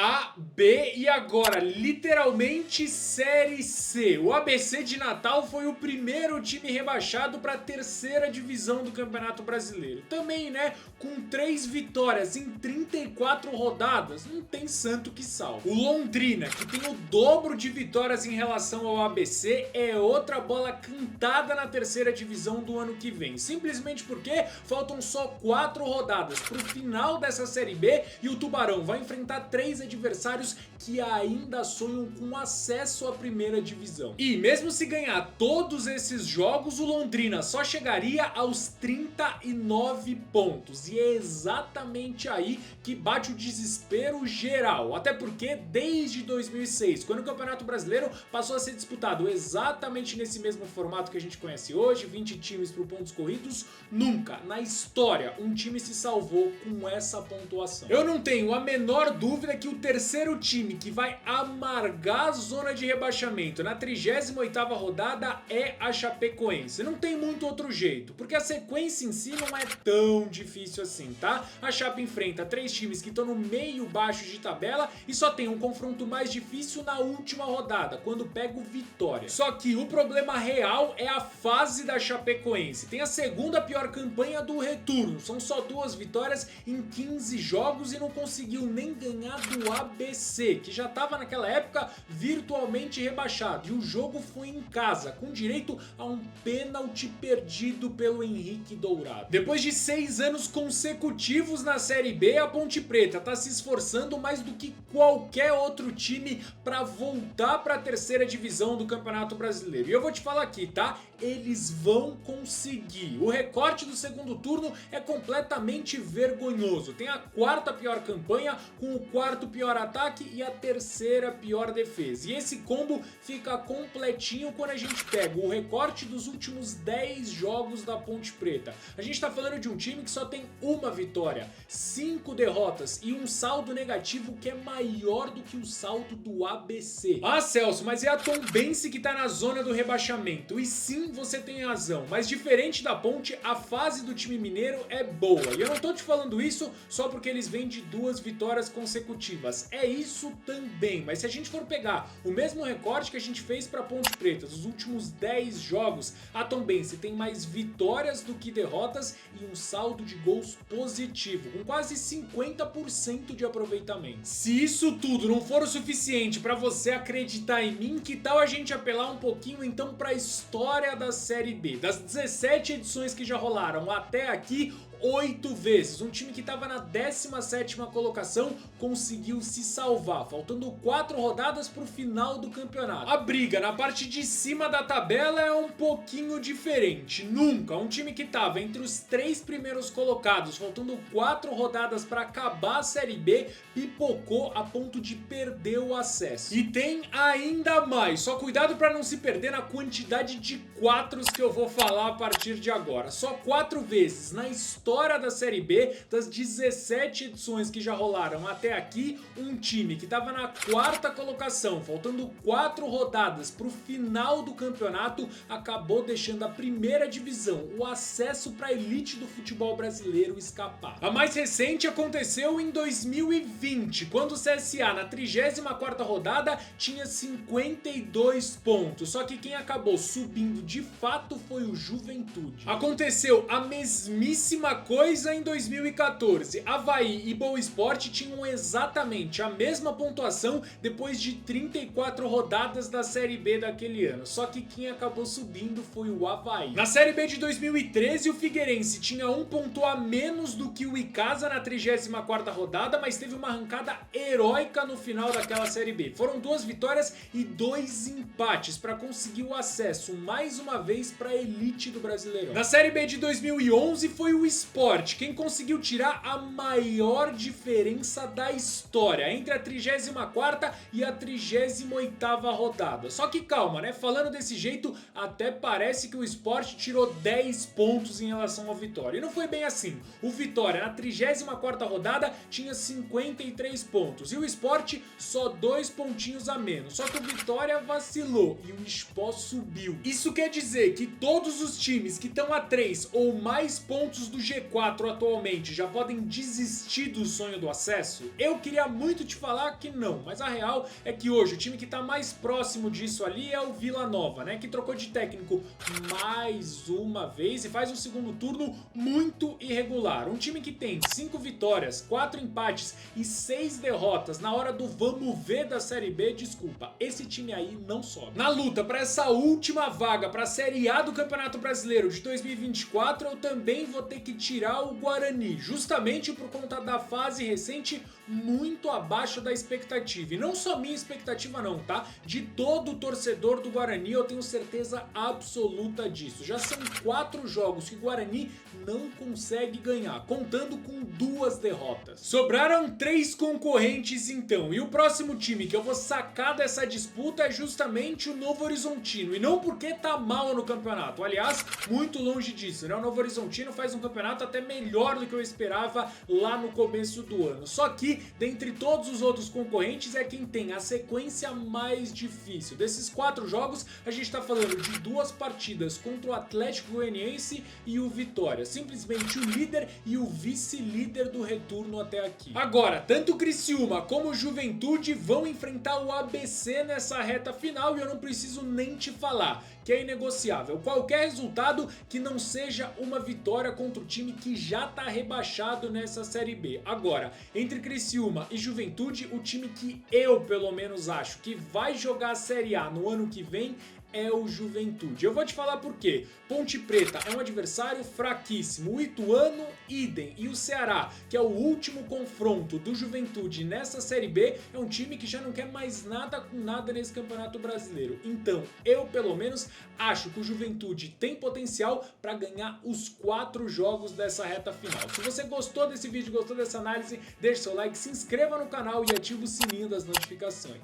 A, B e agora literalmente Série C. O ABC de Natal foi o primeiro time rebaixado para a terceira divisão do Campeonato Brasileiro. Também, né, com 3 vitórias em 34 rodadas, não tem santo que salve. O Londrina, que tem o dobro de vitórias em relação ao ABC, é outra bola cantada na terceira divisão do ano que vem. Simplesmente porque faltam só 4 rodadas para o final dessa Série B e o Tubarão vai enfrentar 3 adversários que ainda sonham com acesso à primeira divisão. E mesmo se ganhar todos esses jogos, o Londrina só chegaria aos 39 pontos. E é exatamente aí que bate o desespero geral. Até porque desde 2006, quando o Campeonato Brasileiro passou a ser disputado exatamente nesse mesmo formato que a gente conhece hoje, 20 times por pontos corridos, nunca na história um time se salvou com essa pontuação. Eu não tenho a menor dúvida que o terceiro time que vai amargar a zona de rebaixamento na 38ª rodada é a Chapecoense. Não tem muito outro jeito, porque a sequência em si não é tão difícil assim, tá? A Chape enfrenta 3 times que estão no meio baixo de tabela e só tem um confronto mais difícil na última rodada, quando pega o Vitória. Só que o problema real é a fase da Chapecoense. Tem a segunda pior campanha do retorno, são só 2 vitórias em 15 jogos e não conseguiu nem ganhar do ABC, que já estava naquela época virtualmente rebaixado. E o jogo foi em casa, com direito a um pênalti perdido pelo Henrique Dourado. Depois de 6 anos consecutivos na Série B, a Ponte Preta está se esforçando mais do que qualquer outro time para voltar para a terceira divisão do Campeonato Brasileiro. E eu vou te falar aqui, tá? Eles vão conseguir. O recorte do segundo turno é completamente vergonhoso. Tem a 4ª pior campanha, com o 4º pior ataque e a 3ª pior defesa. E esse combo fica completinho quando a gente pega o recorte dos últimos 10 jogos da Ponte Preta. A gente tá falando de um time que só tem uma vitória, 5 derrotas e um saldo negativo que é maior do que o saldo do ABC. Ah, Celso, mas é a Tombense que tá na zona do rebaixamento. E sim, você tem razão, mas diferente da Ponte, a fase do time mineiro é boa. E eu não tô te falando isso só porque eles vêm de 2 vitórias consecutivas. É isso também, mas se a gente for pegar o mesmo recorte que a gente fez para Ponte Preta, os últimos 10 jogos, a Tombense tem mais vitórias do que derrotas e um saldo de gols positivo, com quase 50% de aproveitamento. Se isso tudo não for o suficiente para você acreditar em mim, que tal a gente apelar um pouquinho então para a história da Série B? Das 17 edições que já rolaram até aqui, 8 vezes. Um time que estava na 17ª colocação conseguiu se salvar, faltando 4 rodadas para o final do campeonato. A briga na parte de cima da tabela é um pouquinho diferente. Nunca um time que estava entre os 3 primeiros colocados, faltando 4 rodadas para acabar a Série B, pipocou a ponto de perder o acesso. E tem ainda mais, só cuidado para não se perder na quantidade de 4s que eu vou falar a partir de agora. Só 4 vezes na história da Série B, das 17 edições que já rolaram até aqui, um time que estava na 4ª colocação, faltando 4 rodadas para o final do campeonato, acabou deixando a primeira divisão, o acesso para a elite do futebol brasileiro, escapar. A mais recente aconteceu em 2020, quando o CSA na 34ª rodada tinha 52 pontos, só que quem acabou subindo de fato foi o Juventude. Aconteceu a mesmíssima coisa em 2014. Avaí e Boa Esporte tinham exatamente a mesma pontuação depois de 34 rodadas da Série B daquele ano. Só que quem acabou subindo foi o Avaí. Na Série B de 2013, o Figueirense tinha 1 ponto a menos do que o Icasa na 34ª rodada, mas teve uma arrancada heróica no final daquela Série B. Foram 2 vitórias e 2 empates para conseguir o acesso mais uma vez para a elite do Brasileirão. Na Série B de 2011 foi o Sport quem conseguiu tirar a maior diferença da história entre a 34ª e a 38ª rodada. Só que calma, né? Falando desse jeito, até parece que o Sport tirou 10 pontos em relação ao Vitória. E não foi bem assim. O Vitória na 34ª rodada tinha 53 pontos e o Sport só 2 pontinhos a menos. Só que o Vitória vacilou e o Sport subiu. Isso quer dizer que todos os times que estão a 3 ou mais pontos do G G4 atualmente já podem desistir do sonho do acesso? Eu queria muito te falar que não, mas a real é que hoje o time que tá mais próximo disso ali é o Vila Nova, né? Que trocou de técnico mais uma vez e faz um segundo turno muito irregular. Um time que tem 5 vitórias, 4 empates e 6 derrotas na hora do vamos ver da Série B, desculpa, esse time aí não sobe. Na luta para essa última vaga para a Série A do Campeonato Brasileiro de 2024, eu também vou ter que tirar o Guarani, justamente por conta da fase recente muito abaixo da expectativa. E não só minha expectativa não, tá? De todo o torcedor do Guarani, eu tenho certeza absoluta disso. Já são 4 jogos que o Guarani não consegue ganhar, contando com 2 derrotas. Sobraram 3 concorrentes então, e o próximo time que eu vou sacar dessa disputa é justamente o Novo Horizontino, e não porque tá mal no campeonato, aliás, muito longe disso, né? O Novo Horizontino faz um campeonato até melhor do que eu esperava lá no começo do ano, só que dentre todos os outros concorrentes é quem tem a sequência mais difícil. Desses 4 jogos, a gente tá falando de 2 partidas contra o Atlético Goianiense e o Vitória, simplesmente o líder e o vice-líder do retorno até aqui. Agora, tanto o Criciúma como o Juventude vão enfrentar o ABC nessa reta final e eu não preciso nem te falar que é inegociável qualquer resultado que não seja uma vitória contra o time que já tá rebaixado nessa Série B. Agora, entre Criciúma e Juventude, o time que eu pelo menos acho que vai jogar a Série A no ano que vem é o Juventude. Eu vou te falar por quê. Ponte Preta é um adversário fraquíssimo, o Ituano, idem, e o Ceará, que é o último confronto do Juventude nessa Série B, é um time que já não quer mais nada com nada nesse Campeonato Brasileiro. Então, eu pelo menos acho que o Juventude tem potencial para ganhar os 4 jogos dessa reta final. Se você gostou desse vídeo, gostou dessa análise, deixe seu like, se inscreva no canal e ative o sininho das notificações.